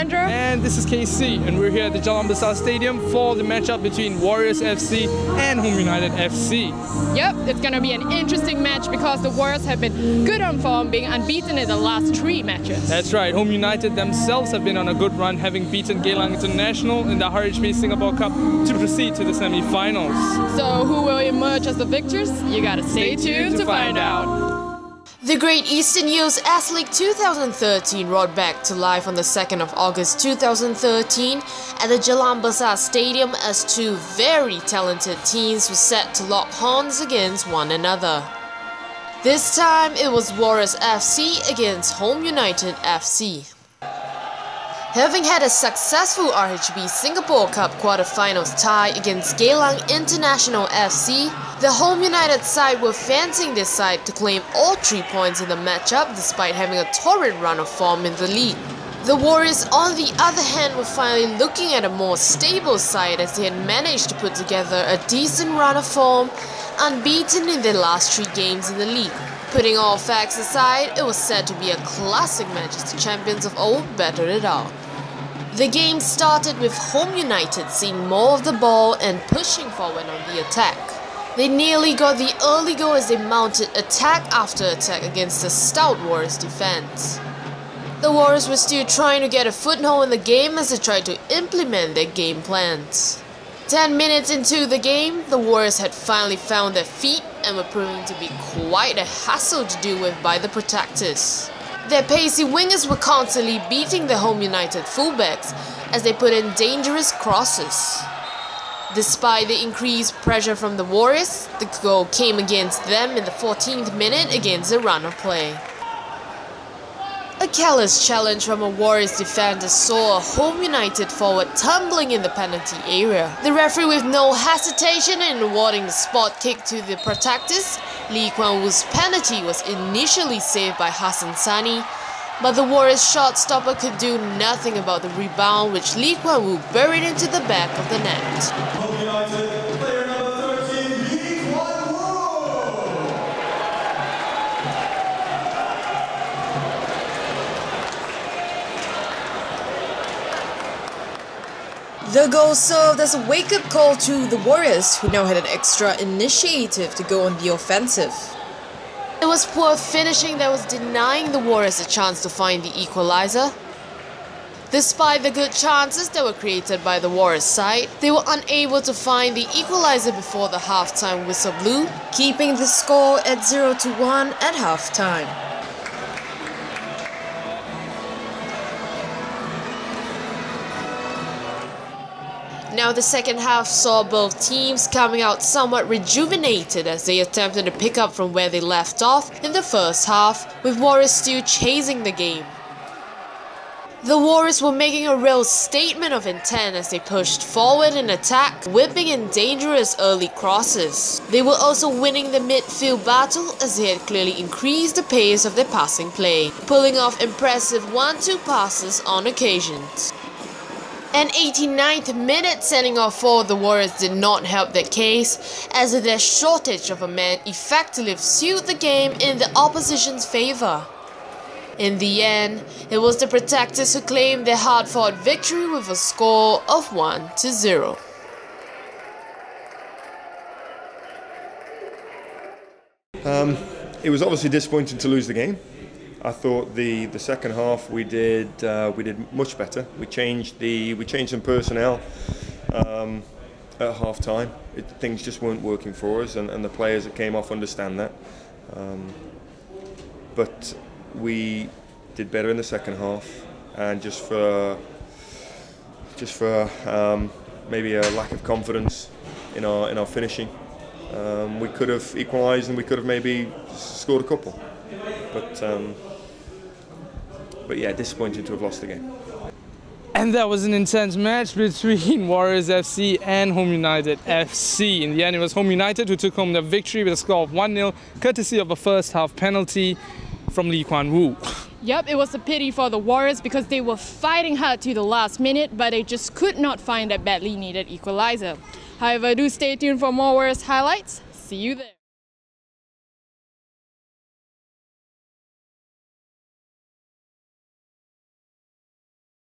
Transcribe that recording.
Andrew. And this is KC, and we're here at the Jalan Besar Stadium for the matchup between Warriors FC and Home United FC. Yep, it's going to be an interesting match because the Warriors have been good on form, being unbeaten in the last 3 matches. That's right, Home United themselves have been on a good run, having beaten Geylang International in the RHB Singapore Cup to proceed to the semi-finals. So who will emerge as the victors? You gotta stay tuned to find out. The Great Eastern Youth S-League 2013 brought back to life on the 2nd of August 2013 at the Jalan Besar Stadium as 2 very talented teams were set to lock horns against one another. This time it was Warriors FC against Home United FC. Having had a successful RHB Singapore Cup quarter-finals tie against Geylang International FC, the Home United side were fancying this side to claim all 3 points in the matchup despite having a torrid run of form in the league. The Warriors, on the other hand, were finally looking at a more stable side as they had managed to put together a decent run of form, unbeaten in their last 3 games in the league. Putting all facts aside, it was said to be a classic match as the champions of old battled it out. The game started with Home United seeing more of the ball and pushing forward on the attack. They nearly got the early goal as they mounted attack after attack against the stout Warriors defense. The Warriors were still trying to get a foothold in the game as they tried to implement their game plans. 10 minutes into the game, the Warriors had finally found their feet and were proving to be quite a hassle to deal with by the Protectors. Their pacey wingers were constantly beating the Home United fullbacks as they put in dangerous crosses. Despite the increased pressure from the Warriors, the goal came against them in the 14th minute against a run of play. A careless challenge from a Warriors defender saw a Home United forward tumbling in the penalty area. The referee, with no hesitation in awarding the spot kick to the Protectors, Lee Kuan Woo's penalty was initially saved by Hassan Sani, but the Warriors shot stopper could do nothing about the rebound, which Lee Kuan Woo buried into the back of the net. Home United, player number 13, Lee Kuan Woo! The goal served as a wake-up call to the Warriors, who now had an extra initiative to go on the offensive. It was poor finishing that was denying the Warriors a chance to find the equalizer. Despite the good chances that were created by the Warriors side, they were unable to find the equalizer before the halftime whistle blew, keeping the score at 0-1 at halftime. Now the second half saw both teams coming out somewhat rejuvenated as they attempted to pick up from where they left off in the first half, with Warriors still chasing the game. The Warriors were making a real statement of intent as they pushed forward in attack, whipping in dangerous early crosses. They were also winning the midfield battle as they had clearly increased the pace of their passing play, pulling off impressive 1-2 passes on occasions. An 89th minute sending off for the Warriors did not help their case, as their shortage of a man effectively sealed the game in the opposition's favour. In the end, it was the Protectors who claimed their hard-fought victory with a score of 1-0. It was obviously disappointing to lose the game. I thought the second half we did much better. We changed some personnel at half time. Things just weren't working for us, and the players that came off understand that. But we did better in the second half, and just for maybe a lack of confidence in our finishing, we could have equalised and we could have maybe scored a couple. But yeah, disappointing to have lost the game. And that was an intense match between Warriors FC and Home United FC. In the end, it was Home United who took home the victory with a score of 1-0, courtesy of a first half penalty from Lee Kuan Woo. Yep, it was a pity for the Warriors because they were fighting hard to the last minute, but they just could not find that badly needed equalizer. However, do stay tuned for more Warriors highlights. See you there.